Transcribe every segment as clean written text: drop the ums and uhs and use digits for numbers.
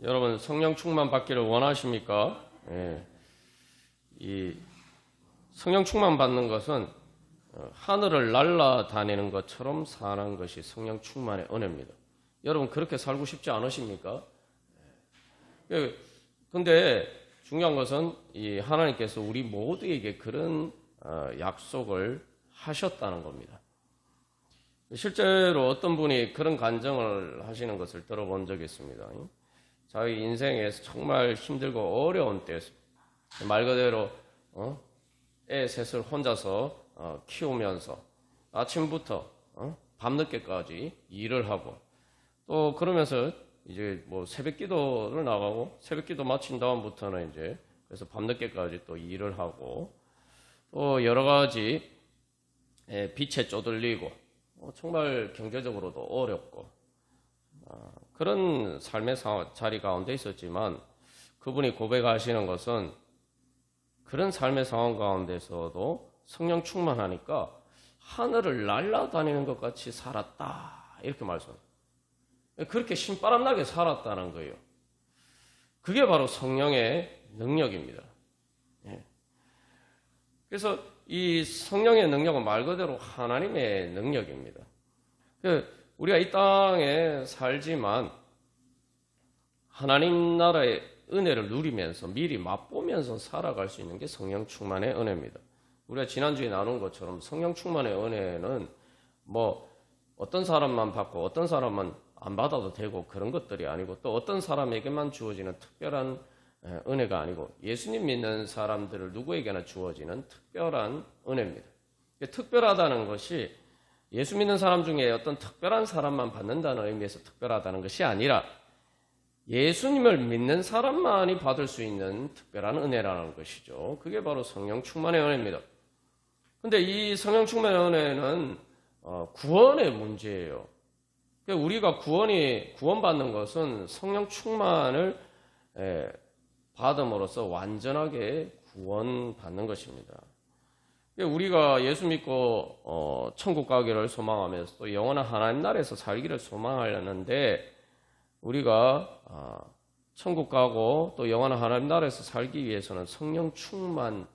여러분 성령 충만 받기를 원하십니까? 예. 이 성령 충만 받는 것은 하늘을 날아다니는 것처럼 사는 것이 성령 충만의 은혜입니다. 여러분 그렇게 살고 싶지 않으십니까? 근데 중요한 것은 이 하나님께서 우리 모두에게 그런 약속을 하셨다는 겁니다. 실제로 어떤 분이 그런 간증을 하시는 것을 들어본 적이 있습니다. 자기 인생에서 정말 힘들고 어려운 때, 말 그대로 애 셋을 혼자서 키우면서 아침부터 밤늦게까지 일을 하고, 또 그러면서 이제 뭐 새벽 기도를 나가고, 새벽 기도 마친 다음부터는 이제 그래서 밤늦게까지 또 일을 하고, 또 여러 가지 빛에 쪼들리고 정말 경제적으로도 어렵고 그런 삶의 자리 가운데 있었지만, 그분이 고백하시는 것은 그런 삶의 상황 가운데서도 성령 충만하니까 하늘을 날아다니는 것 같이 살았다, 이렇게 말씀합니다. 그렇게 신바람나게 살았다는 거예요. 그게 바로 성령의 능력입니다. 그래서 이 성령의 능력은 말 그대로 하나님의 능력입니다. 우리가 이 땅에 살지만 하나님 나라의 은혜를 누리면서 미리 맛보면서 살아갈 수 있는 게 성령 충만의 은혜입니다. 우리가 지난주에 나눈 것처럼 성령 충만의 은혜는 뭐 어떤 사람만 받고 어떤 사람만 안 받아도 되고 그런 것들이 아니고, 또 어떤 사람에게만 주어지는 특별한 은혜가 아니고 예수님 믿는 사람들을 누구에게나 주어지는 특별한 은혜입니다. 특별하다는 것이 예수 믿는 사람 중에 어떤 특별한 사람만 받는다는 의미에서 특별하다는 것이 아니라 예수님을 믿는 사람만이 받을 수 있는 특별한 은혜라는 것이죠. 그게 바로 성령 충만의 은혜입니다. 그런데 이 성령 충만의 은혜는 구원의 문제예요. 우리가 구원받는 것은 성령 충만을 받음으로써 완전하게 구원받는 것입니다. 우리가 예수 믿고 천국 가기를 소망하면서 또 영원한 하나님 나라에서 살기를 소망하려는데, 우리가 천국 가고 또 영원한 하나님 나라에서 살기 위해서는 성령 충만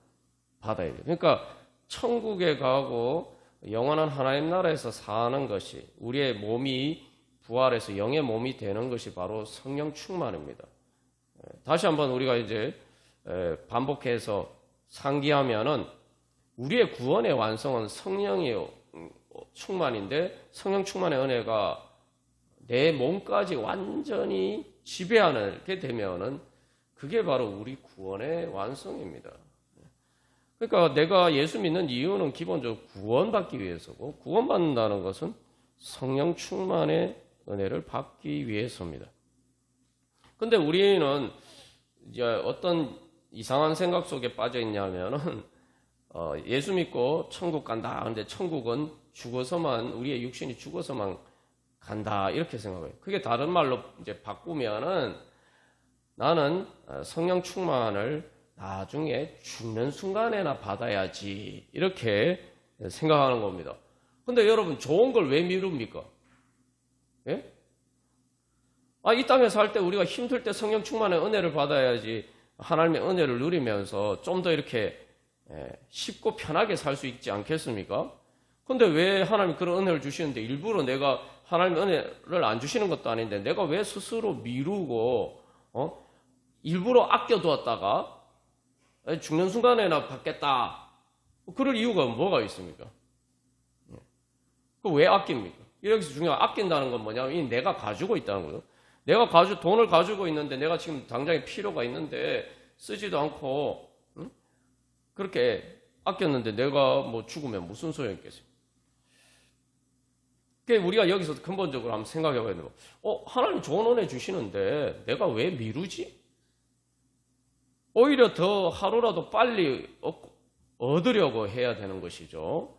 받아야 돼요. 그러니까 천국에 가고 영원한 하나님 나라에서 사는 것이, 우리의 몸이 부활해서 영의 몸이 되는 것이 바로 성령 충만입니다. 다시 한번 우리가 이제 반복해서 상기하면은, 우리의 구원의 완성은 성령의 충만인데, 성령 충만의 은혜가 내 몸까지 완전히 지배하게 되면은 그게 바로 우리 구원의 완성입니다. 그러니까 내가 예수 믿는 이유는 기본적으로 구원받기 위해서고, 구원받는다는 것은 성령 충만의 은혜를 받기 위해서입니다. 근데 우리는 이제 어떤 이상한 생각 속에 빠져 있냐면은, 예수 믿고 천국 간다. 근데 천국은 죽어서만, 우리의 육신이 죽어서만 간다, 이렇게 생각해요. 그게 다른 말로 이제 바꾸면은, 나는 성령 충만을 나중에 죽는 순간에나 받아야지, 이렇게 생각하는 겁니다. 근데 여러분, 좋은 걸 왜 미룹니까? 예? 이 땅에 살 때 우리가 힘들 때 성령 충만의 은혜를 받아야지, 하나님의 은혜를 누리면서 좀 더 이렇게 쉽고 편하게 살 수 있지 않겠습니까? 근데 왜 하나님 그런 은혜를 주시는데, 일부러 내가 하나님의 은혜를 안 주시는 것도 아닌데 내가 왜 스스로 미루고 일부러 아껴두었다가 죽는 순간에나 받겠다, 그럴 이유가 뭐가 있습니까? 왜 아낍니까? 여기서 중요한 아낀다는 건 뭐냐면, 내가 가지고 있다는 거예요. 내가 돈을 가지고 있는데, 내가 지금 당장에 필요가 있는데 쓰지도 않고 그렇게 아꼈는데 내가 뭐 죽으면 무슨 소용이 있겠어요? 그러니까 우리가 여기서 근본적으로 한번 생각해 봐야 돼요. 하나님 좋은 은혜 주시는데 내가 왜 미루지? 오히려 더 하루라도 빨리 얻으려고 해야 되는 것이죠.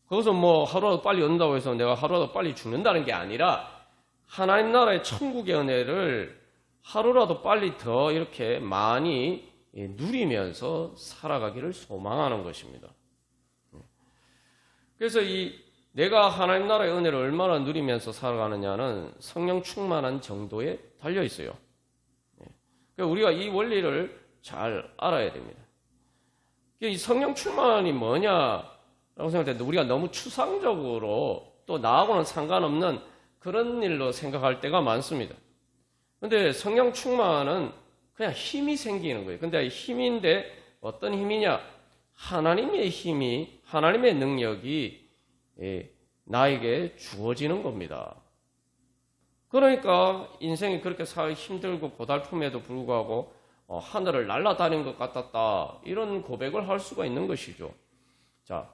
그것은 뭐 하루라도 빨리 얻는다고 해서 내가 하루라도 빨리 죽는다는 게 아니라, 하나님 나라의 천국의 은혜를 하루라도 빨리 더 이렇게 많이 누리면서 살아가기를 소망하는 것입니다. 그래서 내가 하나님 나라의 은혜를 얼마나 누리면서 살아가느냐는 성령 충만한 정도에 달려 있어요. 그러니까 우리가 이 원리를 잘 알아야 됩니다. 이 성령 충만이 뭐냐라고 생각할 때 우리가 너무 추상적으로 또 나하고는 상관없는 그런 일로 생각할 때가 많습니다. 근데 성령 충만은 그냥 힘이 생기는 거예요. 근데 힘인데 어떤 힘이냐? 하나님의 힘이, 하나님의 능력이 나에게 주어지는 겁니다. 그러니까 인생이 그렇게 힘들고 고달픔에도 불구하고 하늘을 날아다닌 것 같았다. 이런 고백을 할 수가 있는 것이죠. 자,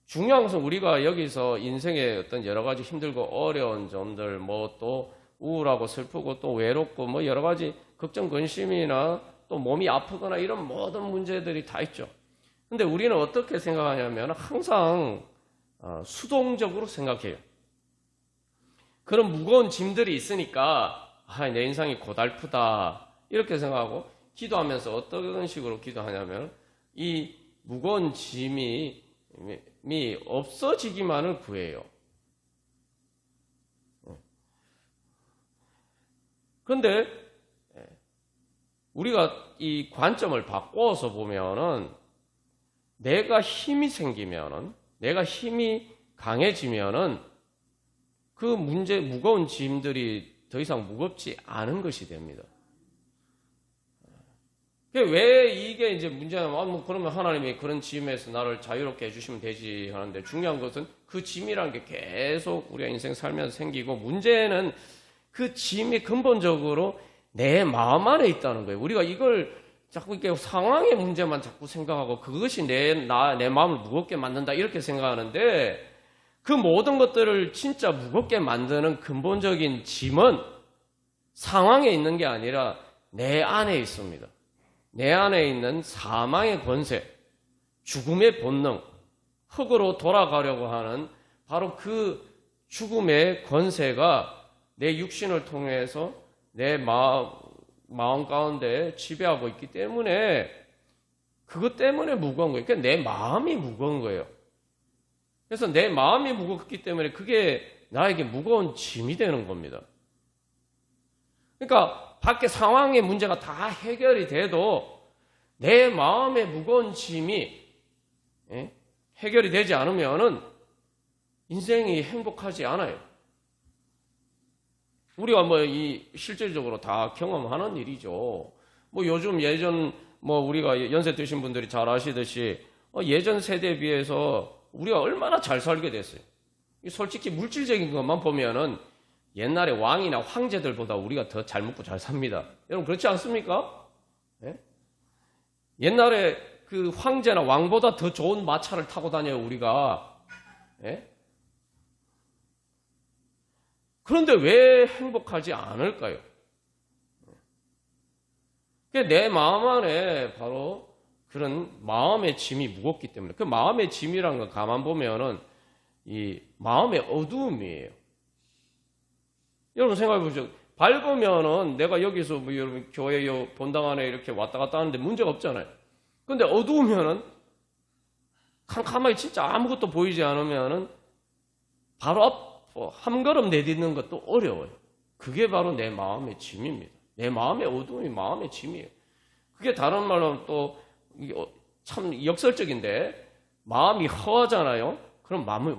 중요한 것은 우리가 여기서 인생의 어떤 여러 가지 힘들고 어려운 점들, 뭐 또 우울하고 슬프고 또 외롭고 뭐 여러 가지 걱정, 근심이나 또 몸이 아프거나 이런 모든 문제들이 다 있죠. 근데 우리는 어떻게 생각하냐면 항상 수동적으로 생각해요. 그런 무거운 짐들이 있으니까 내 인생이 고달프다 이렇게 생각하고 기도하면서 어떤 식으로 기도하냐면 이 무거운 짐이 없어지기만을 구해요. 그런데 우리가 이 관점을 바꿔서 보면은 내가 힘이 생기면은, 내가 힘이 강해지면은 그 무거운 짐들이 더 이상 무겁지 않은 것이 됩니다. 왜 이게 이제 문제냐면, 그러면 하나님이 그런 짐에서 나를 자유롭게 해주시면 되지 하는데, 중요한 것은 그 짐이라는 게 계속 우리가 인생 살면서 생기고, 문제는 그 짐이 근본적으로 내 마음 안에 있다는 거예요. 우리가 이걸 자꾸 이렇게 상황의 문제만 자꾸 생각하고 그것이 내 마음을 무겁게 만든다 이렇게 생각하는데, 그 모든 것들을 진짜 무겁게 만드는 근본적인 짐은 상황에 있는 게 아니라 내 안에 있습니다. 내 안에 있는 사망의 권세, 죽음의 본능, 흙으로 돌아가려고 하는 바로 그 죽음의 권세가 내 육신을 통해서 내 마음 가운데 지배하고 있기 때문에 그것 때문에 무거운 거예요. 그러니까 내 마음이 무거운 거예요. 그래서 내 마음이 무겁기 때문에 그게 나에게 무거운 짐이 되는 겁니다. 그러니까 밖에 상황의 문제가 다 해결이 돼도 내 마음의 무거운 짐이 해결이 되지 않으면은 인생이 행복하지 않아요. 우리가 실질적으로 다 경험하는 일이죠. 요즘 예전 우리가 연세 드신 분들이 잘 아시듯이 예전 세대에 비해서 우리가 얼마나 잘 살게 됐어요. 솔직히 물질적인 것만 보면은 옛날에 왕이나 황제들보다 우리가 더 잘 먹고 잘 삽니다. 여러분 그렇지 않습니까? 네? 옛날에 그 황제나 왕보다 더 좋은 마차를 타고 다녀요, 우리가. 네? 그런데 왜 행복하지 않을까요? 내 마음 안에 바로 그런 마음의 짐이 무겁기 때문에, 그 마음의 짐이라는 걸 가만 보면은 이 마음의 어두움이에요. 여러분 생각해 보시죠. 밝으면은 내가 여기서 여러분 교회 본당 안에 이렇게 왔다 갔다 하는데 문제가 없잖아요. 근데 어두우면은 캄캄하게 진짜 아무것도 보이지 않으면은 바로 한 걸음 내딛는 것도 어려워요. 그게 바로 내 마음의 짐입니다. 내 마음의 어두움이 마음의 짐이에요. 그게 다른 말로 또 참 역설적인데 마음이 허하잖아요. 그럼 마음이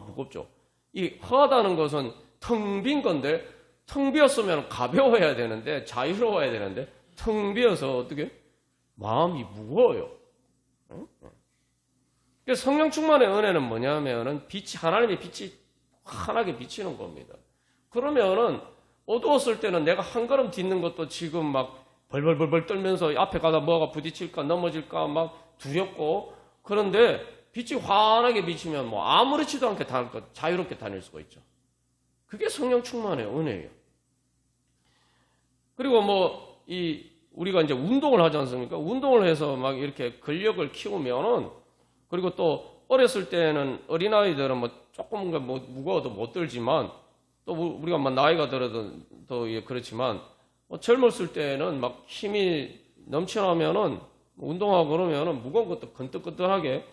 무겁죠. 이 허하다는 것은 텅 빈 건데 텅 비었으면 가벼워야 되는데 자유로워야 되는데 텅 비어서 어떻게 마음이 무거워요. 그래서 성령 충만의 은혜는 뭐냐면은 하나님의 빛이 환하게 비치는 겁니다. 그러면은 어두웠을 때는 내가 한 걸음 딛는 것도 지금 막 벌벌벌벌 떨면서 앞에 가다 뭐가 부딪힐까 넘어질까 막 두렵고, 그런데 빛이 환하게 비치면 아무렇지도 않게 자유롭게 다닐 수가 있죠. 그게 성령 충만의 은혜예요. 그리고 우리가 이제 운동을 하지 않습니까? 운동을 해서 막 이렇게 근력을 키우면은, 그리고 또 어렸을 때는 어린아이들은 조금 무거워도 못 들지만, 또 우리가 나이가 들어도 또 그렇지만, 젊었을 때는 막 힘이 넘쳐나면은 운동하고 그러면은 무거운 것도 건뜩건뜩하게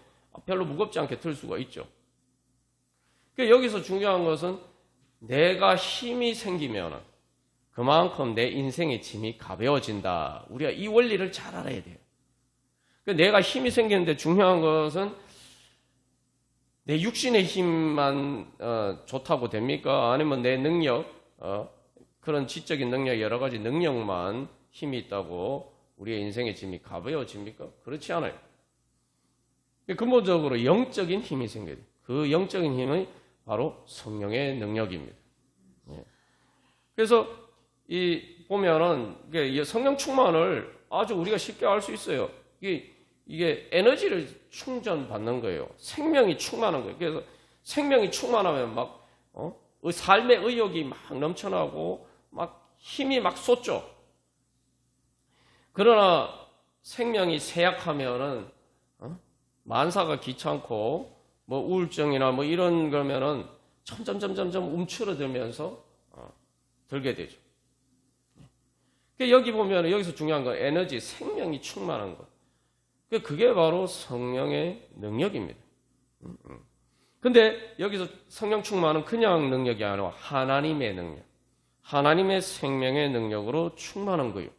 별로 무겁지 않게 들 수가 있죠. 그러니까 여기서 중요한 것은 내가 힘이 생기면은, 그만큼 내 인생의 짐이 가벼워진다. 우리가 이 원리를 잘 알아야 돼요. 내가 힘이 생기는데 중요한 것은 내 육신의 힘만 좋다고 됩니까? 아니면 내 능력, 그런 지적인 능력, 여러 가지 능력만 힘이 있다고 우리의 인생의 짐이 가벼워집니까? 그렇지 않아요. 근본적으로 영적인 힘이 생겨요. 그 영적인 힘이 바로 성령의 능력입니다. 그래서 보면은 성령 충만을 아주 우리가 쉽게 알 수 있어요. 이게 에너지를 충전받는 거예요. 생명이 충만한 거예요. 그래서 생명이 충만하면 막 삶의 의욕이 막 넘쳐나고 막 힘이 막 솟죠. 그러나 생명이 쇠약하면은 만사가 귀찮고 뭐 우울증이나 뭐 이런 거면은 점점 움츠러들면서 들게 되죠. 여기 보면 여기서 중요한 건 에너지, 생명이 충만한 것. 그게 바로 성령의 능력입니다. 근데 여기서 성령 충만은 그냥 능력이 아니라 하나님의 능력, 하나님의 생명의 능력으로 충만한 거예요.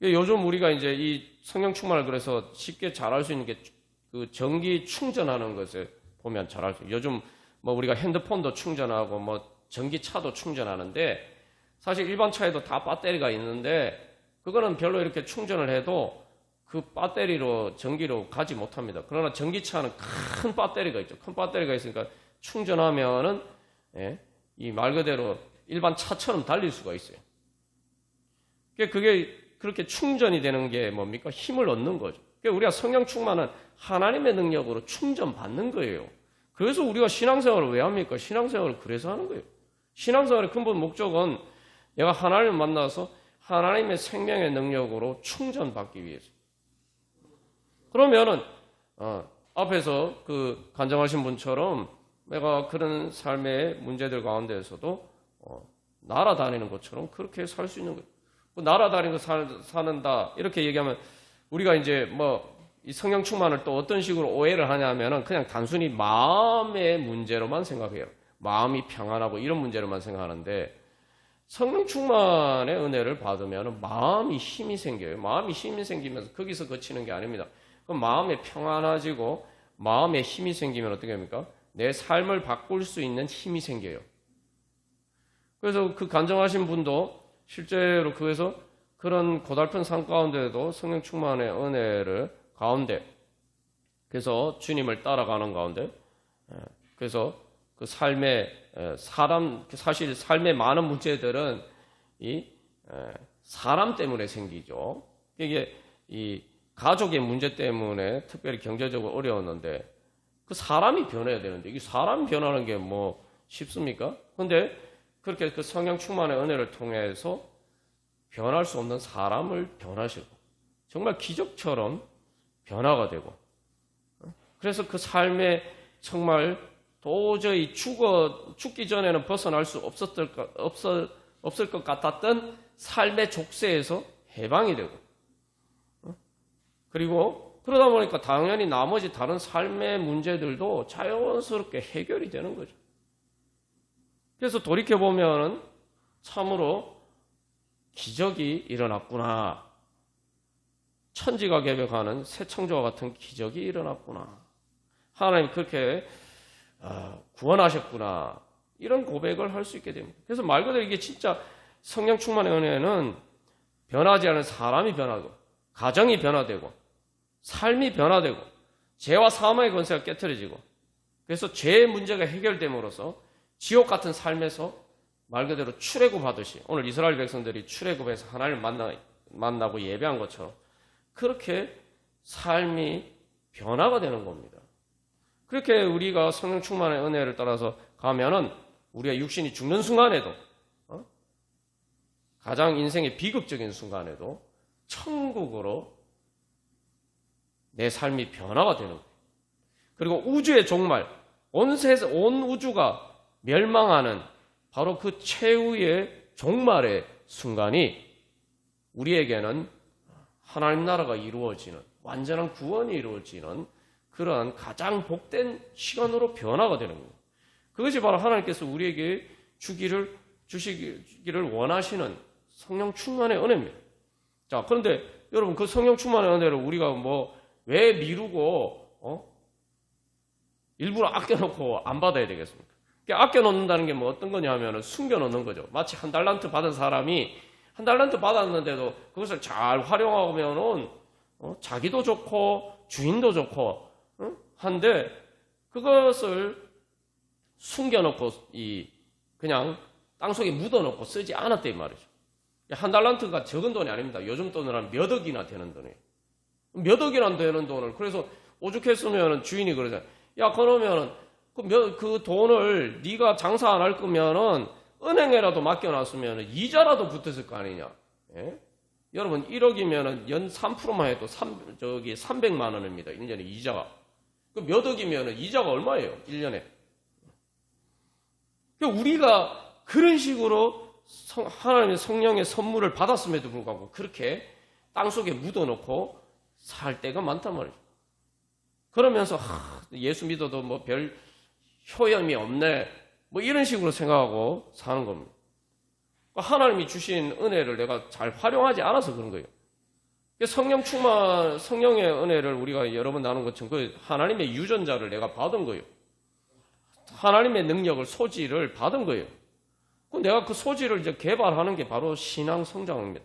요즘 우리가 이제 이 성령 충만을 그래서 쉽게 잘 알 수 있는 게 그 전기 충전하는 것을 보면 잘 알 수 있어요. 요즘 뭐 우리가 핸드폰도 충전하고 뭐 전기차도 충전하는데 사실 일반 차에도 다 배터리가 있는데 그거는 별로 이렇게 충전을 해도 그 배터리로 전기로 가지 못합니다. 그러나 전기차는 큰 배터리가 있죠. 큰 배터리가 있으니까 충전하면은 이 말 그대로 일반 차처럼 달릴 수가 있어요. 그게 그렇게 충전이 되는 게 뭡니까? 힘을 얻는 거죠. 그러니까 우리가 성령 충만은 하나님의 능력으로 충전받는 거예요. 그래서 우리가 신앙생활을 왜 합니까? 신앙생활을 그래서 하는 거예요. 신앙생활의 근본 목적은 내가 하나님을 만나서 하나님의 생명의 능력으로 충전받기 위해서. 그러면은 앞에서 그 간증하신 분처럼 내가 그런 삶의 문제들 가운데에서도 날아다니는 것처럼 그렇게 살 수 있는 거예요. 날아다니는 거 사는다 이렇게 얘기하면 우리가 이제 뭐 이 성령 충만을 또 어떤 식으로 오해를 하냐면은 그냥 단순히 마음의 문제로만 생각해요. 마음이 평안하고 이런 문제로만 생각하는데 성령 충만의 은혜를 받으면 마음이 힘이 생겨요. 마음이 힘이 생기면서 거기서 그치는 게 아닙니다. 그럼 마음이 평안해지고 마음에 힘이 생기면 어떻게 합니까? 내 삶을 바꿀 수 있는 힘이 생겨요. 그래서 그 간증하신 분도 실제로 그래서 그런 고달픈 삶 가운데도 성령 충만의 은혜를 가운데 그래서 주님을 따라가는 가운데 그래서 그 삶의 사실 삶의 많은 문제들은 이 사람 때문에 생기죠. 이게 이 가족의 문제 때문에 특별히 경제적으로 어려웠는데 그 사람이 변해야 되는데 이게 사람 변하는 게 뭐 쉽습니까? 근데 그렇게 그 성령 충만의 은혜를 통해서 변할 수 없는 사람을 변하시고 정말 기적처럼 변화가 되고 그래서 그 삶에 정말 도저히 죽기 전에는 벗어날 수 없을 것 같았던 삶의 족쇄에서 해방이 되고 그리고 그러다 보니까 당연히 나머지 다른 삶의 문제들도 자연스럽게 해결이 되는 거죠. 그래서 돌이켜보면 참으로 기적이 일어났구나. 천지가 개벽하는 새 창조와 같은 기적이 일어났구나. 하나님 그렇게 구원하셨구나. 이런 고백을 할 수 있게 됩니다. 그래서 말 그대로 이게 진짜 성령 충만의 은혜는 변하지 않은 사람이 변하고 가정이 변화되고 삶이 변화되고 죄와 사망의 권세가 깨트려지고 그래서 죄의 문제가 해결됨으로써 지옥 같은 삶에서 말 그대로 출애굽하듯이 오늘 이스라엘 백성들이 출애굽해서 하나님을 만나고 예배한 것처럼 그렇게 삶이 변화가 되는 겁니다. 그렇게 우리가 성령 충만의 은혜를 따라서 가면은 우리가 육신이 죽는 순간에도 가장 인생의 비극적인 순간에도 천국으로 내 삶이 변화가 되는 거예요. 그리고 우주의 종말, 온 우주가 멸망하는 바로 그 최후의 종말의 순간이 우리에게는 하나님 나라가 이루어지는 완전한 구원이 이루어지는 그러한 가장 복된 시간으로 변화가 되는 거예요. 그것이 바로 하나님께서 우리에게 주기를 주시기를 원하시는 성령 충만의 은혜입니다. 자, 그런데 여러분 그 성령 충만의 은혜를 우리가 뭐 왜 미루고 일부러 아껴놓고 안 받아야 되겠습니까? 아껴놓는다는 게 뭐 어떤 거냐 하면 숨겨놓는 거죠. 마치 한 달란트 받은 사람이 한 달란트 받았는데도 그것을 잘 활용하면은 자기도 좋고 주인도 좋고 한데 그것을 숨겨놓고 그냥 땅속에 묻어놓고 쓰지 않았다 이 말이죠. 한 달란트가 적은 돈이 아닙니다. 요즘 돈으로 하면 몇 억이나 되는 돈이에요. 몇 억이나 되는 돈을 그래서 오죽했으면 주인이 그러잖아요. 야 그러면은 그 돈을 네가 장사 안 할 거면은 은행에라도 맡겨놨으면 이자라도 붙었을 거 아니냐. 예? 여러분 1억이면은 연 3%만 해도 300만 원입니다. 1년에 이자가. 그 몇 억이면은 이자가 얼마예요? 1년에. 우리가 그런 식으로 하나님의 성령의 선물을 받았음에도 불구하고 그렇게 땅속에 묻어놓고 살 때가 많단 말이죠. 그러면서 예수 믿어도 뭐 별 효험이 없네 뭐 이런 식으로 생각하고 사는 겁니다. 하나님이 주신 은혜를 내가 잘 활용하지 않아서 그런 거예요. 성령의 은혜를 우리가 여러 번 나눈 것처럼 그 하나님의 유전자를 내가 받은 거예요. 하나님의 능력을 소질을 받은 거예요. 내가 그 소질을 이제 개발하는 게 바로 신앙 성장입니다.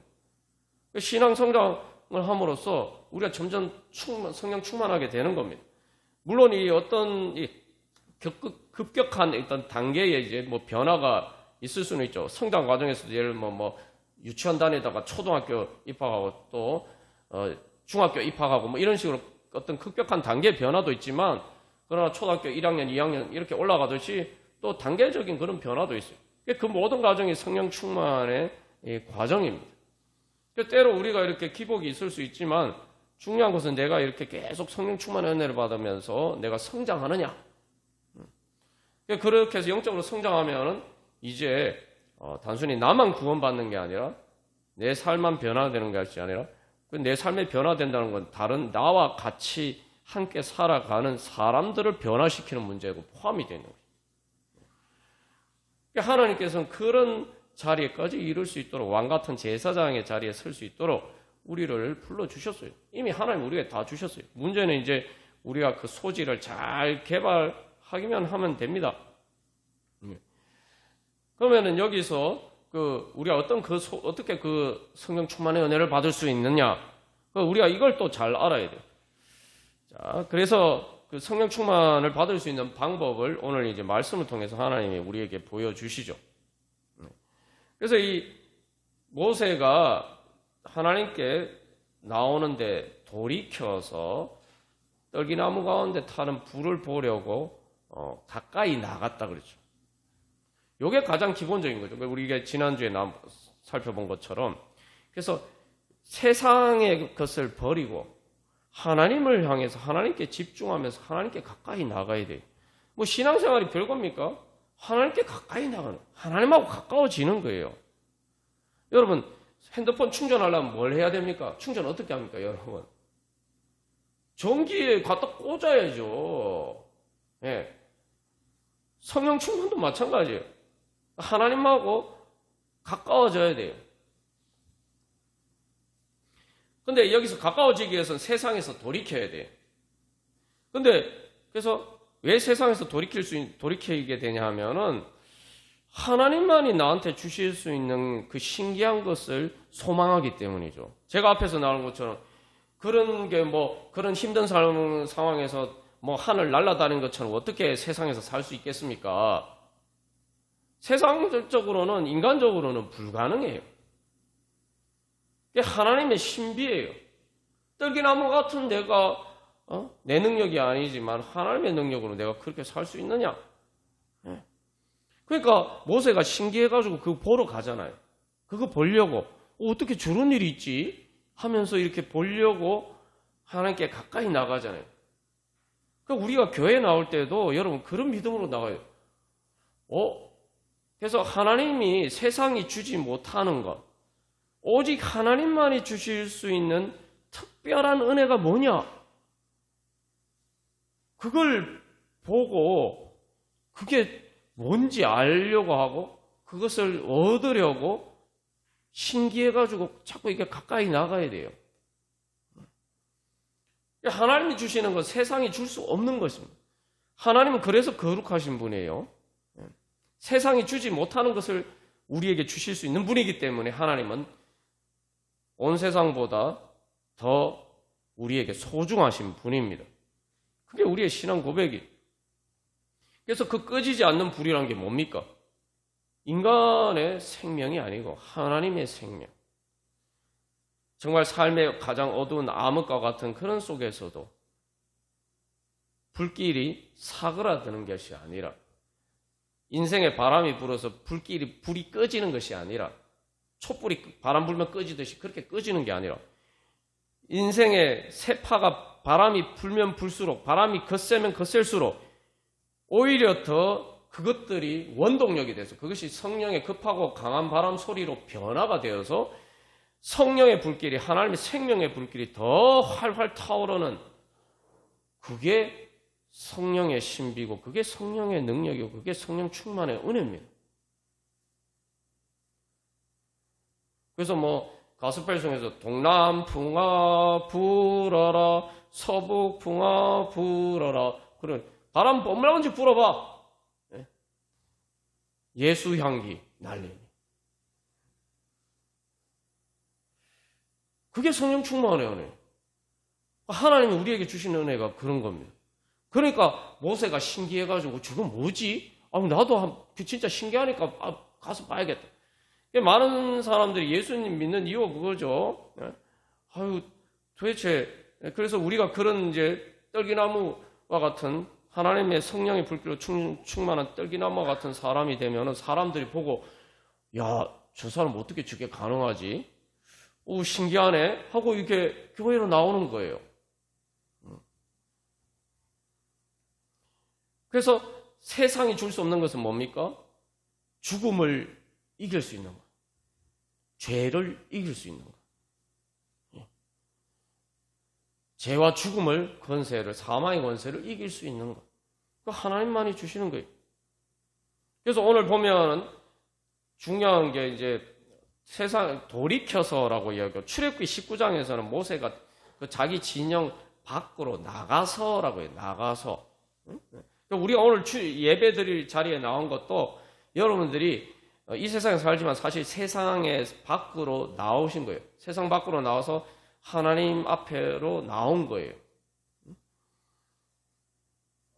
신앙 성장을 함으로써 우리가 점점 성령 충만하게 되는 겁니다. 물론 이 어떤 급격한 어떤 단계에 이제 뭐 변화가 있을 수는 있죠. 성장 과정에서도 예를 들면 뭐 유치원 다니다가 초등학교 입학하고 또 중학교 입학하고 뭐 이런 식으로 어떤 급격한 단계 변화도 있지만 그러나 초등학교 1학년, 2학년 이렇게 올라가듯이 또 단계적인 그런 변화도 있어요. 그 모든 과정이 성령 충만의 과정입니다. 때로 우리가 이렇게 기복이 있을 수 있지만 중요한 것은 내가 이렇게 계속 성령 충만의 은혜를 받으면서 내가 성장하느냐. 그렇게 해서 영적으로 성장하면 이제 단순히 나만 구원받는 게 아니라 내 삶만 변화되는 것이 아니라 내 삶이 변화된다는 건 다른 나와 같이 함께 살아가는 사람들을 변화시키는 문제고 포함이 되는 거죠. 하나님께서는 그런 자리에까지 이룰 수 있도록 왕같은 제사장의 자리에 설 수 있도록 우리를 불러주셨어요. 이미 하나님 우리에게 다 주셨어요. 문제는 이제 우리가 그 소질을 잘 개발하기만 하면 됩니다. 그러면은 여기서 우리가 어떻게 그 성령 충만의 은혜를 받을 수 있느냐? 우리가 이걸 또 잘 알아야 돼요. 자, 그래서 그 성령 충만을 받을 수 있는 방법을 오늘 이제 말씀을 통해서 하나님이 우리에게 보여주시죠. 그래서 이 모세가 하나님께 나오는데 돌이켜서 떨기나무 가운데 타는 불을 보려고 가까이 나갔다 그랬죠. 이게 가장 기본적인 거죠. 우리가 지난주에 살펴본 것처럼. 그래서 세상의 것을 버리고 하나님을 향해서 하나님께 집중하면서 하나님께 가까이 나가야 돼요. 뭐 신앙생활이 별겁니까? 하나님께 가까이 나가는, 하나님하고 가까워지는 거예요. 여러분, 핸드폰 충전하려면 뭘 해야 됩니까? 충전 어떻게 합니까, 여러분? 전기에 갖다 꽂아야죠. 예. 성령 충만도 마찬가지예요. 하나님하고 가까워져야 돼요. 근데 여기서 가까워지기 위해서는 세상에서 돌이켜야 돼요. 근데 그래서 왜 세상에서 돌이키게 되냐 하면은 하나님만이 나한테 주실 수 있는 그 신기한 것을 소망하기 때문이죠. 제가 앞에서 나온 것처럼 그런 게 그런 힘든 상황에서 하늘 날아다니는 것처럼 어떻게 세상에서 살 수 있겠습니까? 세상적으로는, 인간적으로는 불가능해요. 그게 하나님의 신비예요. 떨기나무 같은 내가 내 능력이 아니지만 하나님의 능력으로 내가 그렇게 살 수 있느냐? 그러니까 모세가 신기해가지고 그거 보러 가잖아요. 그거 보려고 어떻게 저런 일이 있지? 하면서 이렇게 보려고 하나님께 가까이 나가잖아요. 그러니까 우리가 교회 나올 때도 여러분 그런 믿음으로 나가요. 그래서 하나님이 세상이 주지 못하는 것, 오직 하나님만이 주실 수 있는 특별한 은혜가 뭐냐? 그걸 보고 그게 뭔지 알려고 하고 그것을 얻으려고 신기해가지고 자꾸 이게 가까이 나가야 돼요. 하나님이 주시는 건 세상이 줄 수 없는 것입니다. 하나님은 그래서 거룩하신 분이에요. 세상이 주지 못하는 것을 우리에게 주실 수 있는 분이기 때문에 하나님은 온 세상보다 더 우리에게 소중하신 분입니다. 그게 우리의 신앙 고백이. 그래서 그 꺼지지 않는 불이라는 게 뭡니까? 인간의 생명이 아니고 하나님의 생명. 정말 삶의 가장 어두운 암흑과 같은 그런 속에서도 불길이 사그라드는 것이 아니라, 인생에 바람이 불어서 불이 꺼지는 것이 아니라, 촛불이 바람 불면 꺼지듯이 그렇게 꺼지는 게 아니라, 인생의 세파가 바람이 불면 불수록, 바람이 거세면 거셀수록 오히려 더 그것들이 원동력이 돼서, 그것이 성령의 급하고 강한 바람 소리로 변화가 되어서 성령의 불길이, 하나님의 생명의 불길이 더 활활 타오르는, 그게 성령의 신비고, 그게 성령의 능력이고, 그게 성령 충만의 은혜입니다. 그래서 가스펠송에서 동남풍아 불어라, 서북풍아 불어라, 그런 바람 얼마든지 불어봐. 예수 향기 날리니. 그게 성령 충만의 은혜. 하나님이 우리에게 주시는 은혜가 그런 겁니다. 그러니까 모세가 신기해가지고 저건 뭐지? 나도 진짜 신기하니까 가서 봐야겠다. 많은 사람들이 예수님 믿는 이유가 그거죠. 도대체 그래서 우리가 그런 이제 떨기나무와 같은, 하나님의 성령의 불길로 충만한 떨기나무와 같은 사람이 되면 사람들이 보고, 야, 저 사람 어떻게 저게 가능하지? 오, 신기하네 하고 이렇게 교회로 나오는 거예요. 그래서 세상이 줄 수 없는 것은 뭡니까? 죽음을 이길 수 있는 것, 죄를 이길 수 있는 것, 죄와 죽음을, 권세를, 사망의 권세를 이길 수 있는 것, 하나님만이 주시는 거예요. 그래서 오늘 보면 중요한 게 이제 세상 돌이켜서라고 이야기하고, 출애굽기 19장에서는 모세가 그 자기 진영 밖으로 나가서라고 해요. 나가서. 우리가 오늘 예배 드릴 자리에 나온 것도 여러분들이 이 세상에 살지만 사실 세상의 밖으로 나오신 거예요. 세상 밖으로 나와서 하나님 앞에로 나온 거예요.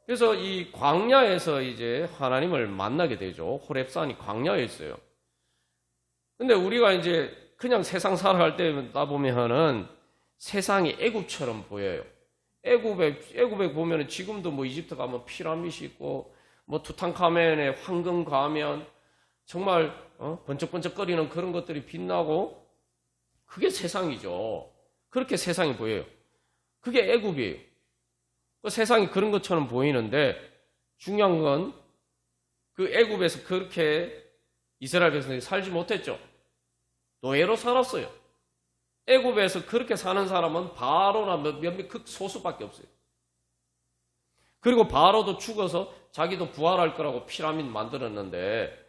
그래서 이 광야에서 이제 하나님을 만나게 되죠. 호렙산이 광야에 있어요. 근데 우리가 이제 그냥 세상 살아갈 때다 보면은 세상이 애굽처럼 보여요. 애굽에 보면은 지금도 이집트 가면 피라미드 있고, 투탕카멘의 황금 가면, 정말 번쩍번쩍거리는 그런 것들이 빛나고, 그게 세상이죠. 그렇게 세상이 보여요. 그게 애굽이에요. 세상이 그런 것처럼 보이는데, 중요한 건 그 애굽에서 그렇게 이스라엘 백성들이 살지 못했죠. 노예로 살았어요. 애굽에서 그렇게 사는 사람은 바로나 몇몇 극소수밖에 없어요. 그리고 바로도 죽어서 자기도 부활할 거라고 피라미드 만들었는데,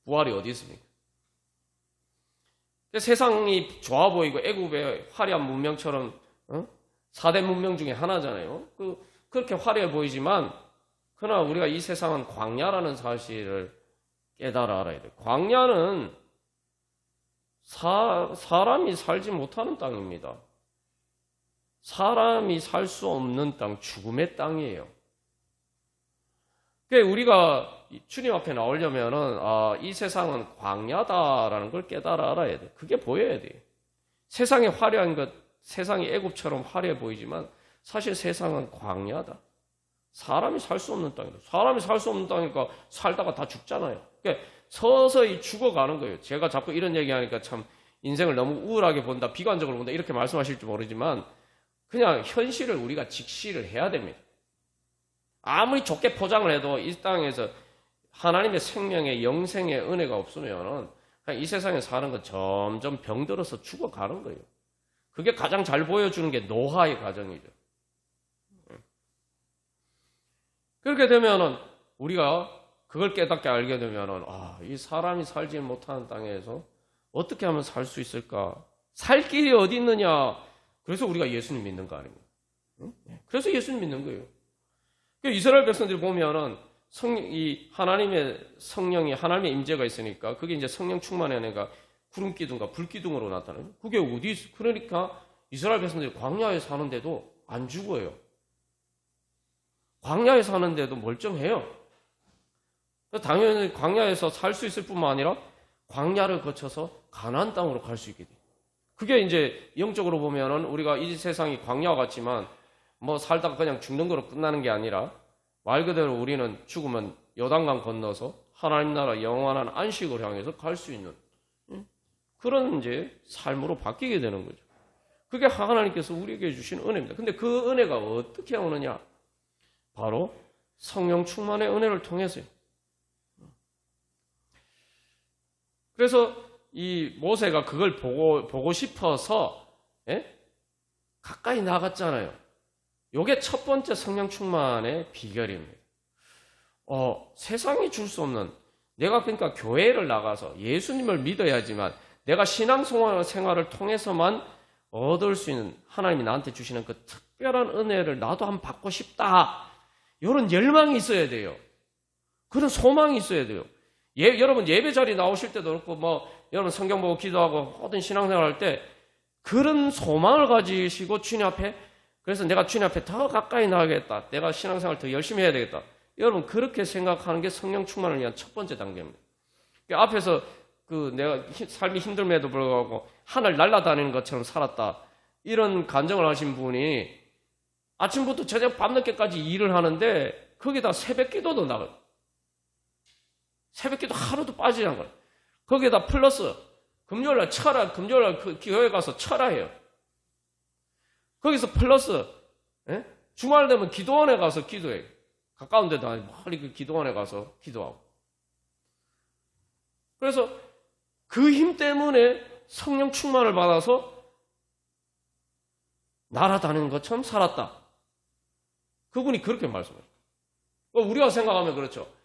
부활이 어디 있습니까? 세상이 좋아 보이고 애굽의 화려한 문명처럼 4대 문명 중에 하나잖아요. 그렇게 화려해 보이지만, 그러나 우리가 이 세상은 광야라는 사실을 깨달아 알아야 돼요. 광야는 사람이 살지 못하는 땅입니다. 사람이 살 수 없는 땅, 죽음의 땅이에요. 그러니까 우리가 주님 앞에 나오려면은, 이 세상은 광야다라는 걸 깨달아 알아야 돼. 그게 보여야 돼요. 세상이 화려한 것, 세상이 애굽처럼 화려해 보이지만 사실 세상은 광야다. 사람이 살 수 없는 땅이다. 사람이 살 수 없는 땅이니까 살다가 다 죽잖아요. 그러니까 서서히 죽어가는 거예요. 제가 자꾸 이런 얘기하니까 참 인생을 너무 우울하게 본다, 비관적으로 본다 이렇게 말씀하실지 모르지만, 그냥 현실을 우리가 직시를 해야 됩니다. 아무리 좋게 포장을 해도 이 땅에서 하나님의 생명의 영생의 은혜가 없으면 그냥 이 세상에 사는 건 점점 병들어서 죽어가는 거예요. 그게 가장 잘 보여주는 게 노아의 가정이죠. 그렇게 되면은 우리가 그걸 깨닫게 알게 되면은, 이 사람이 살지 못하는 땅에서 어떻게 하면 살 수 있을까? 살 길이 어디 있느냐? 그래서 우리가 예수님 믿는 거 아닙니까? 응? 그래서 예수님 믿는 거예요. 이스라엘 백성들이 보면은 이 하나님의 성령이, 하나님의 임재가 있으니까 그게 이제 성령 충만의 은혜가 구름 기둥과 불 기둥으로 나타나요. 그게 어디 있어? 그러니까 이스라엘 백성들이 광야에 사는데도 안 죽어요. 광야에 사는데도 멀쩡해요. 당연히 광야에서 살 수 있을 뿐만 아니라 광야를 거쳐서 가나안 땅으로 갈 수 있게 돼요. 그게 이제 영적으로 보면은 우리가 이 세상이 광야와 같지만 뭐 살다가 그냥 죽는 거로 끝나는 게 아니라 말 그대로 우리는 죽으면 요단강 건너서 하나님 나라 영원한 안식을 향해서 갈 수 있는 그런 이제 삶으로 바뀌게 되는 거죠. 그게 하나님께서 우리에게 주신 은혜입니다. 근데 그 은혜가 어떻게 오느냐? 바로 성령 충만의 은혜를 통해서요. 그래서 이 모세가 그걸 보고 싶어서 가까이 나갔잖아요. 이게 첫 번째 성령 충만의 비결입니다. 세상이 줄 수 없는, 내가 그러니까 교회를 나가서 예수님을 믿어야지만 내가 신앙생활을 통해서만 얻을 수 있는 하나님이 나한테 주시는 그 특별한 은혜를 나도 한번 받고 싶다. 이런 열망이 있어야 돼요. 그런 소망이 있어야 돼요. 여러분 예배 자리 나오실 때도 그렇고 여러분 성경 보고 기도하고 모든 신앙생활 할 때 그런 소망을 가지시고 주님 앞에, 그래서 내가 주님 앞에 더 가까이 나가겠다. 내가 신앙생활 더 열심히 해야 되겠다. 여러분 그렇게 생각하는 게 성령 충만을 위한 첫 번째 단계입니다. 앞에서 내가 삶이 힘듦에도 불구하고 하늘 날아다니는 것처럼 살았다. 이런 간증을 하신 분이 아침부터 저녁 밤늦게까지 일을 하는데 거기다 새벽 기도도 나가요. 새벽 기도 하루도 빠지지 않아요. 거기에다 플러스 금요일날 철야, 금요일날 그 교회 가서 철야해요. 거기서 플러스 주말 되면 기도원에 가서 기도해요. 가까운 데도 아니고 멀리 그 기도원에 가서 기도하고. 그래서 그 힘 때문에 성령 충만을 받아서 날아다니는 것처럼 살았다. 그분이 그렇게 말씀해요. 우리가 생각하면 그렇죠.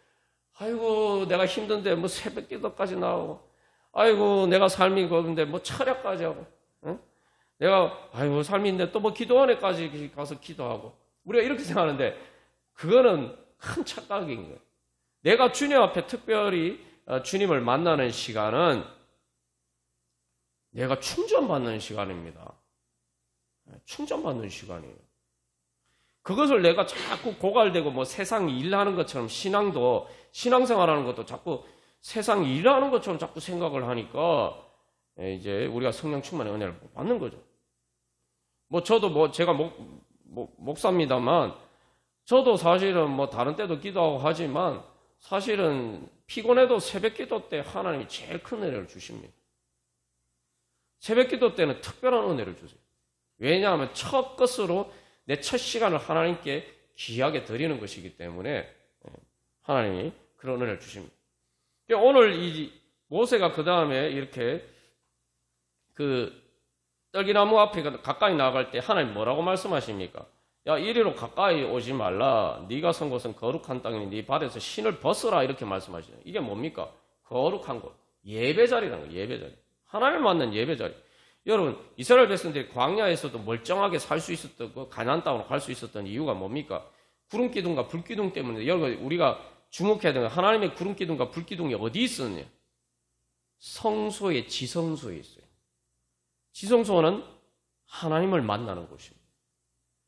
아이고 내가 힘든데 뭐 새벽 기도까지 나오고, 아이고 내가 삶이 그런데 뭐 철야까지 하고, 내가 아이고 삶인데 또 뭐 기도원에까지 가서 기도하고, 우리가 이렇게 생각하는데 그거는 큰 착각인 거예요. 내가 주님 앞에 특별히 주님을 만나는 시간은 내가 충전받는 시간입니다. 충전받는 시간이에요. 그것을 내가 자꾸 고갈되고 뭐 세상 일하는 것처럼 신앙생활하는 것도 자꾸 세상 일하는 것처럼 자꾸 생각을 하니까 이제 우리가 성령 충만의 은혜를 못 받는 거죠. 저도 제가 목사입니다만 저도 사실은 다른 때도 기도하고 하지만 사실은 피곤해도 새벽 기도 때 하나님이 제일 큰 은혜를 주십니다. 새벽 기도 때는 특별한 은혜를 주세요. 왜냐하면 첫 것으로 내 첫 시간을 하나님께 귀하게 드리는 것이기 때문에 하나님이 그런 은혜를 주십니다. 오늘 이 모세가 그 다음에 이렇게 떨기나무 앞에 가까이 나갈 때 하나님 뭐라고 말씀하십니까? 야, 이리로 가까이 오지 말라. 네가 선 곳은 거룩한 땅이니 네 발에서 신을 벗으라. 이렇게 말씀하시죠. 이게 뭡니까? 거룩한 곳. 예배자리라는 거예요. 예배자리. 하나님을 만난 예배자리. 여러분, 이스라엘 백성들이 광야에서도 멀쩡하게 살 수 있었던, 가나안 땅으로 갈 수 있었던 이유가 뭡니까? 구름 기둥과 불 기둥 때문에. 여러분, 우리가 주목해야 되는 건 하나님의 구름 기둥과 불 기둥이 어디 있었느냐? 성소의 지성소에 있어요. 지성소는 하나님을 만나는 곳입니다.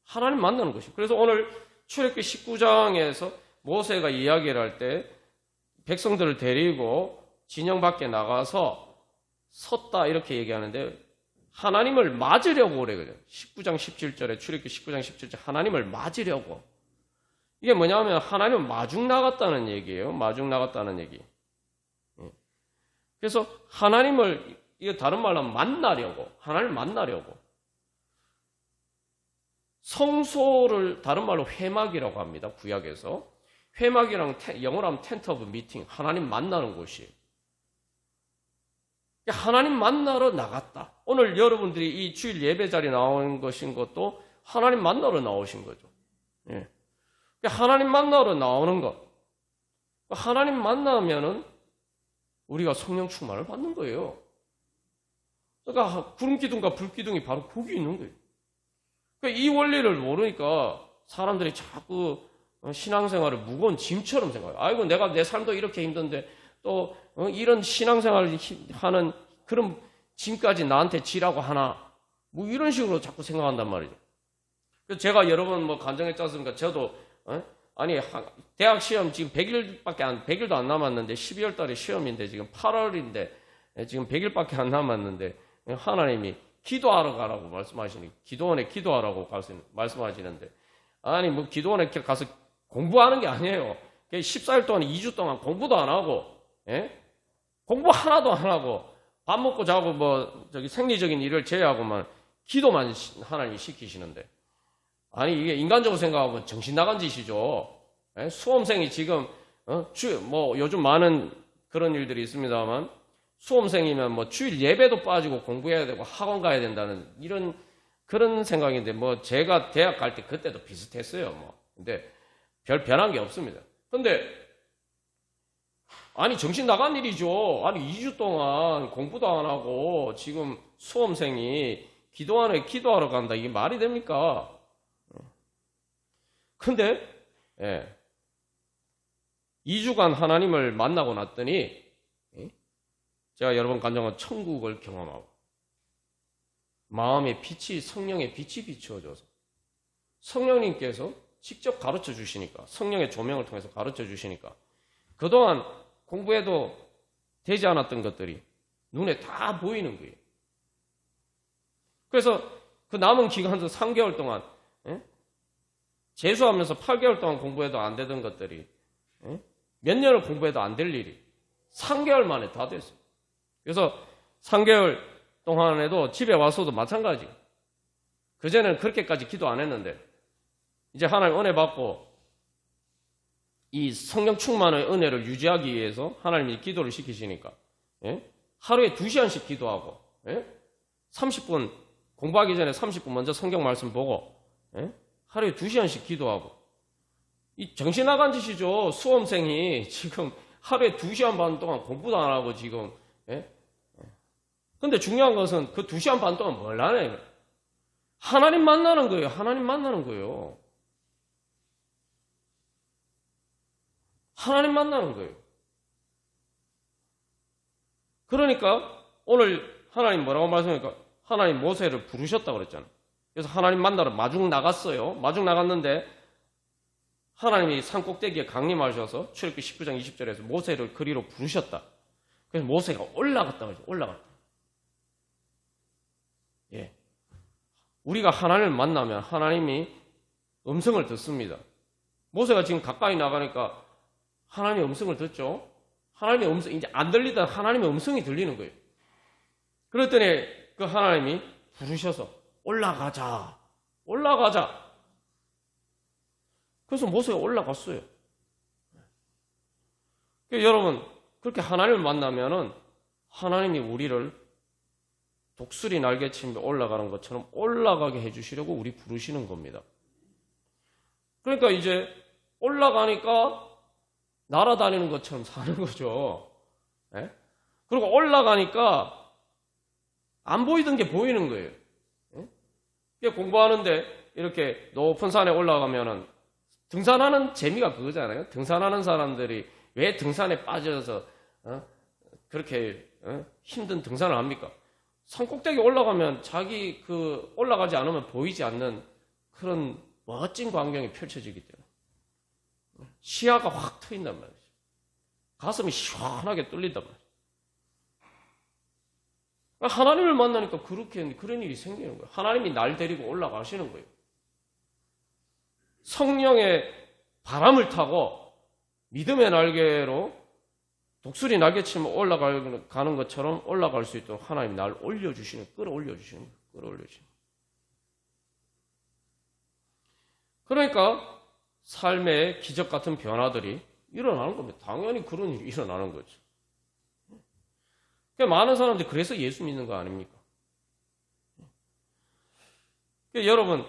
하나님 만나는 곳이에요. 그래서 오늘 출애굽기 19장에서 모세가 이야기를 할 때 백성들을 데리고 진영 밖에 나가서 섰다 이렇게 얘기하는데 하나님을 맞으려고 그래요. 19장 17절에 출애굽기 19장 17절 하나님을 맞으려고. 이게 뭐냐면 하나님은 마중 나갔다는 얘기예요. 마중 나갔다는 얘기. 그래서 하나님을, 이거 다른 말로 하면 만나려고, 하나님을 만나려고. 성소를 다른 말로 회막이라고 합니다. 구약에서. 회막이랑 영어로 하면 텐트 오브 미팅, 하나님 만나는 곳이에요. 하나님 만나러 나갔다. 오늘 여러분들이 이 주일 예배 자리에 나온 것인 것도 하나님 만나러 나오신 거죠. 예. 하나님 만나러 나오는 것. 하나님 만나면은 우리가 성령 충만을 받는 거예요. 그러니까 구름 기둥과 불 기둥이 바로 거기 있는 거예요. 그러니까 이 원리를 모르니까 사람들이 자꾸 신앙생활을 무거운 짐처럼 생각해요. 아이고 내가 내 삶도 이렇게 힘든데 또 이런 신앙생활을 하는 그런 짐까지 나한테 지라고 하나 뭐 이런 식으로 자꾸 생각한단 말이죠. 그래서 제가 여러 번 뭐 간증했지 않습니까? 저도 아니 대학 시험 지금 100일도 안 남았는데 12월 달에 시험인데 지금 8월인데 지금 100일밖에 안 남았는데 하나님이 기도하러 가라고 말씀하시니 기도원에 기도하라고 말씀하시는데 아니 뭐 기도원에 가서 공부하는 게 아니에요. 14일 동안 2주 동안 공부도 안 하고 공부 하나도 안 하고 밥 먹고 자고 뭐 저기 생리적인 일을 제외하고만 기도만 하나님이 시키시는데 아니 이게 인간적으로 생각하면 정신 나간 짓이죠. 수험생이 지금 뭐 요즘 많은 그런 일들이 있습니다만 수험생이면 뭐 주일 예배도 빠지고 공부해야 되고 학원 가야 된다는 이런 그런 생각인데 뭐 제가 대학 갈 때 그때도 비슷했어요. 뭐 근데 별 변한 게 없습니다. 근데 아니 정신 나간 일이죠. 아니 2주 동안 공부도 안 하고 지금 수험생이 기도하러 간다. 이게 말이 됩니까? 근데 2주간 하나님을 만나고 났더니 제가 여러 번 간증한 천국을 경험하고 마음의 빛이 성령의 빛이 비추어져서 성령님께서 직접 가르쳐 주시니까 성령의 조명을 통해서 가르쳐 주시니까 그동안 공부해도 되지 않았던 것들이 눈에 다 보이는 거예요. 그래서 그 남은 기간도 3개월 동안 재수하면서 8개월 동안 공부해도 안 되던 것들이 몇 년을 공부해도 안 될 일이 3개월 만에 다 됐어요. 그래서 3개월 동안에도 집에 와서도 마찬가지. 그전에는 그렇게까지 기도 안 했는데 이제 하나님 은혜 받고 이 성령 충만의 은혜를 유지하기 위해서 하나님이 기도를 시키시니까 하루에 2시간씩 기도하고 30분 공부하기 전에 30분 먼저 성경 말씀 보고 하루에 2시간씩 기도하고 이 정신 나간 짓이죠. 수험생이 지금 하루에 2시간 반 동안 공부도 안 하고 지금 근데 중요한 것은 그 2시간 반 동안 뭘 하네? 하나님 만나는 거예요. 하나님 만나는 거예요. 하나님 만나는 거예요. 그러니까 오늘 하나님 뭐라고 말씀하니까 하나님 모세를 부르셨다고 그랬잖아요. 그래서 하나님 만나러 마중 나갔어요. 마중 나갔는데 하나님이 산꼭대기에 강림하셔서 출애굽기 19장 20절에서 모세를 그리로 부르셨다. 그래서 모세가 올라갔다 그러죠. 올라갔다. 우리가 하나님을 만나면 하나님이 음성을 듣습니다. 모세가 지금 가까이 나가니까 하나님의 음성을 듣죠. 하나님의 음성, 이제 안 들리던 하나님의 음성이 들리는 거예요. 그랬더니 그 하나님이 부르셔서 올라가자. 올라가자. 그래서 모세가 올라갔어요. 그러니까 여러분, 그렇게 하나님을 만나면은 하나님이 우리를 독수리 날개치며 올라가는 것처럼 올라가게 해주시려고 우리 부르시는 겁니다. 그러니까 이제 올라가니까 날아다니는 것처럼 사는 거죠. 그리고 올라가니까 안 보이던 게 보이는 거예요. 공부하는데 이렇게 높은 산에 올라가면은 등산하는 재미가 그거잖아요. 등산하는 사람들이 왜 등산에 빠져서 그렇게 힘든 등산을 합니까? 산 꼭대기 올라가면 자기 그 올라가지 않으면 보이지 않는 그런 멋진 광경이 펼쳐지기 때문에 시야가 확 트인단 말이죠. 가슴이 시원하게 뚫린단 말이죠. 하나님을 만나니까 그런 일이 생기는 거예요. 하나님이 날 데리고 올라가시는 거예요. 성령의 바람을 타고 믿음의 날개로 독수리 날개치면 올라가는 것처럼 올라갈 수 있도록 하나님이 날 끌어올려주시는 거예요. 그러니까 삶의 기적 같은 변화들이 일어나는 겁니다. 당연히 그런 일이 일어나는 거죠. 많은 사람들이 그래서 예수 믿는 거 아닙니까? 여러분,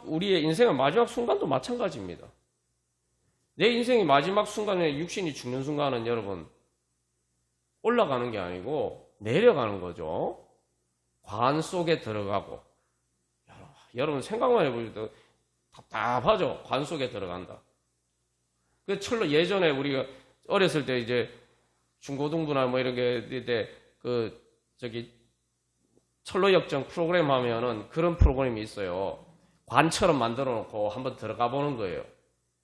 우리의 인생의 마지막 순간도 마찬가지입니다. 내 인생의 마지막 순간에 육신이 죽는 순간은 여러분 올라가는 게 아니고 내려가는 거죠. 관 속에 들어가고. 여러분 생각만 해보셔도 답답하죠. 관 속에 들어간다. 그 철로 예전에 우리가 어렸을 때 이제 중고등부나 뭐 이런 게 철로 역정 프로그램 하면은 그런 프로그램이 있어요. 관처럼 만들어 놓고 한번 들어가 보는 거예요.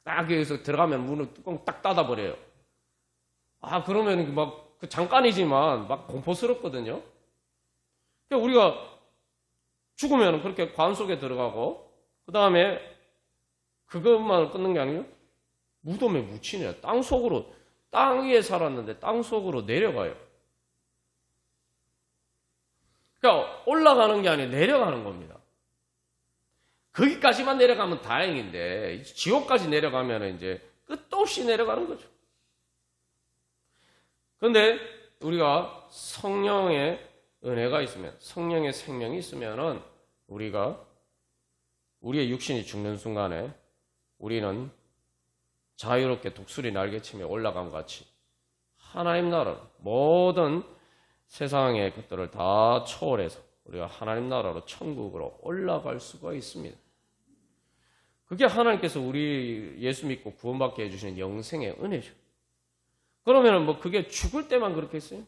딱 여기서 들어가면 문을 뚜껑 딱 닫아버려요. 그러면 막 잠깐이지만 막 공포스럽거든요. 그러니까 우리가 죽으면 그렇게 관 속에 들어가고, 그 다음에 그것만 끊는 게 아니고 무덤에 묻히네요. 땅 속으로, 땅 위에 살았는데 땅 속으로 내려가요. 그러니까 올라가는 게 아니라 내려가는 겁니다. 거기까지만 내려가면 다행인데 지옥까지 내려가면 이제 끝도 없이 내려가는 거죠. 그런데 우리가 성령의 은혜가 있으면, 성령의 생명이 있으면은 우리가 우리의 육신이 죽는 순간에 우리는 자유롭게 독수리 날개치며 올라감과 같이 하나님 나라로, 모든 세상의 것들을 다 초월해서 우리가 하나님 나라로, 천국으로 올라갈 수가 있습니다. 그게 하나님께서 우리 예수 믿고 구원받게 해주시는 영생의 은혜죠. 그러면은 뭐 그게 죽을 때만 그렇겠어요?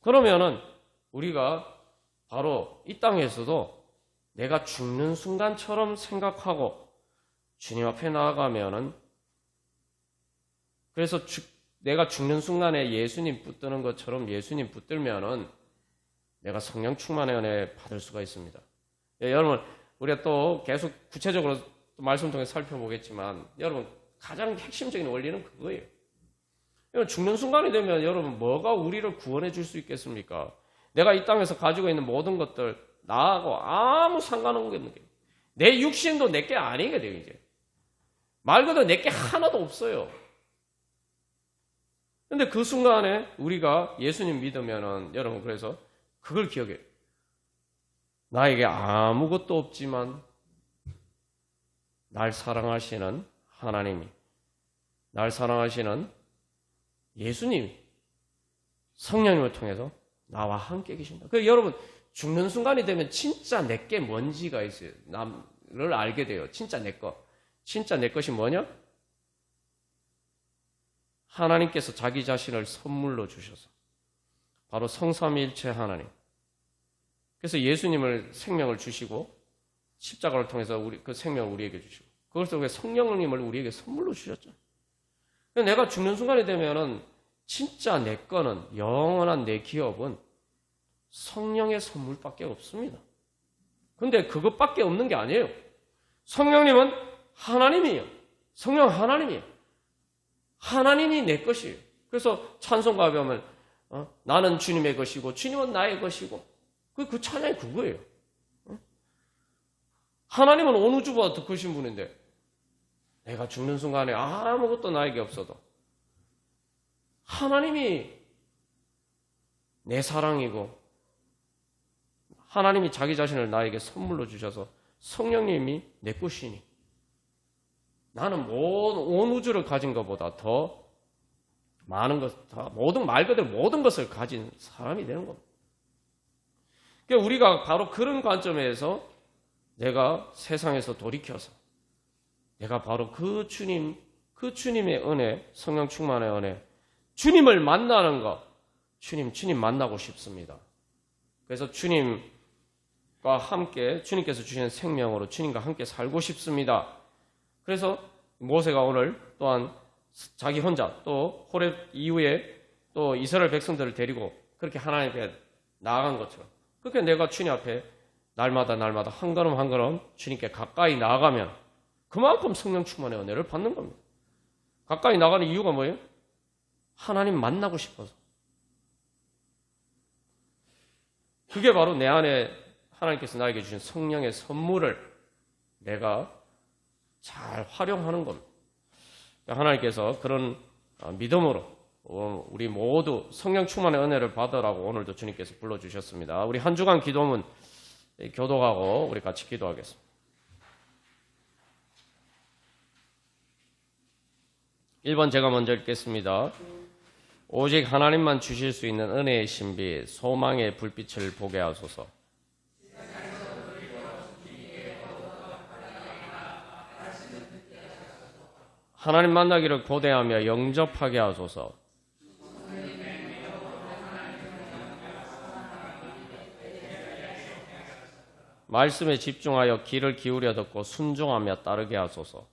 그러면은 우리가 바로 이 땅에서도 내가 죽는 순간처럼 생각하고 주님 앞에 나아가면은, 그래서 내가 죽는 순간에 예수님 붙드는 것처럼 예수님 붙들면은 내가 성령 충만의 은혜 받을 수가 있습니다. 여러분, 우리가 또 계속 구체적으로 또 말씀 통해 살펴보겠지만, 여러분 가장 핵심적인 원리는 그거예요. 여러분, 죽는 순간이 되면 여러분 뭐가 우리를 구원해 줄 수 있겠습니까? 내가 이 땅에서 가지고 있는 모든 것들 나하고 아무 상관없는 게, 내 육신도 내게 아니게 돼요. 이제 말 그대로 내게 하나도 없어요. 근데 그 순간에 우리가 예수님 믿으면은 여러분, 그래서 그걸 기억해요. 나에게 아무것도 없지만 날 사랑하시는 하나님이, 날 사랑하시는 예수님이, 성령님을 통해서 나와 함께 계신다. 그래서 여러분, 죽는 순간이 되면 진짜 내게 뭔지가 있어요. 나를 알게 돼요. 진짜 내 것. 진짜 내 것이 뭐냐? 하나님께서 자기 자신을 선물로 주셔서, 바로 성삼위일체 하나님. 그래서 예수님을 생명을 주시고 십자가를 통해서 그 생명을 우리에게 주시고, 그것을 성령님을 우리에게 선물로 주셨죠. 내가 죽는 순간이 되면은 진짜 내 거는, 영원한 내 기업은 성령의 선물밖에 없습니다. 근데 그것밖에 없는 게 아니에요. 성령님은 하나님이에요. 성령 하나님이에요. 하나님이 내 것이에요. 그래서 찬송가에 보면 나는 주님의 것이고 주님은 나의 것이고, 그 찬양이 그거예요. 하나님은 온 우주보다 더 크신 분인데 내가 죽는 순간에 아무것도 나에게 없어도 하나님이 내 사랑이고, 하나님이 자기 자신을 나에게 선물로 주셔서 성령님이 내 것이니 나는 온 우주를 가진 것보다 더 많은 것, 모든 말 그대로 모든 것을 가진 사람이 되는 겁니다. 그러니까 우리가 바로 그런 관점에서 내가 세상에서 돌이켜서 내가 바로 그 주님의 은혜, 성령 충만의 은혜, 주님을 만나는 것, 주님 만나고 싶습니다. 그래서 주님과 함께, 주님께서 주신 생명으로 주님과 함께 살고 싶습니다. 그래서 모세가 오늘 또한 자기 혼자 또 호렙 이후에 또 이스라엘 백성들을 데리고 그렇게 하나님 앞에 나아간 것처럼, 그렇게 내가 주님 앞에 날마다 한 걸음 한 걸음 주님께 가까이 나아가면 그만큼 성령 충만의 은혜를 받는 겁니다. 가까이 나가는 이유가 뭐예요? 하나님 만나고 싶어서. 그게 바로 내 안에 하나님께서 나에게 주신 성령의 선물을 내가 잘 활용하는 겁니다. 하나님께서 그런 믿음으로 우리 모두 성령 충만의 은혜를 받으라고 오늘도 주님께서 불러주셨습니다. 우리 한 주간 기도문 교독하고 우리 같이 기도하겠습니다. 1번 제가 먼저 읽겠습니다. 오직 하나님만 주실 수 있는 은혜의 신비, 소망의 불빛을 보게 하소서. 하나님 만나기를 고대하며 영접하게 하소서. 말씀에 집중하여 귀를 기울여 듣고 순종하며 따르게 하소서.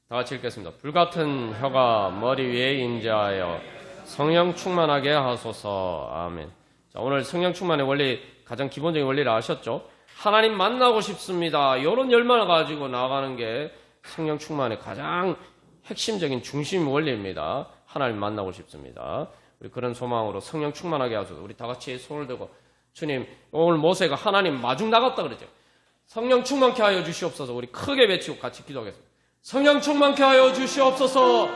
다 같이 읽겠습니다. 불같은 혀가 머리 위에 임재하여 성령 충만하게 하소서. 아멘. 자, 오늘 성령 충만의 원리, 가장 기본적인 원리를 아셨죠? 하나님 만나고 싶습니다. 이런 열망을 가지고 나아가는 게 성령 충만의 가장 핵심적인 중심 원리입니다. 하나님 만나고 싶습니다. 우리 그런 소망으로 성령 충만하게 하소서. 우리 다 같이 손을 들고, 주님, 오늘 모세가 하나님 마중 나갔다 그러죠. 성령 충만케 하여 주시옵소서. 우리 크게 외치고 같이 기도하겠습니다. 성령 충만케 하여 주시옵소서.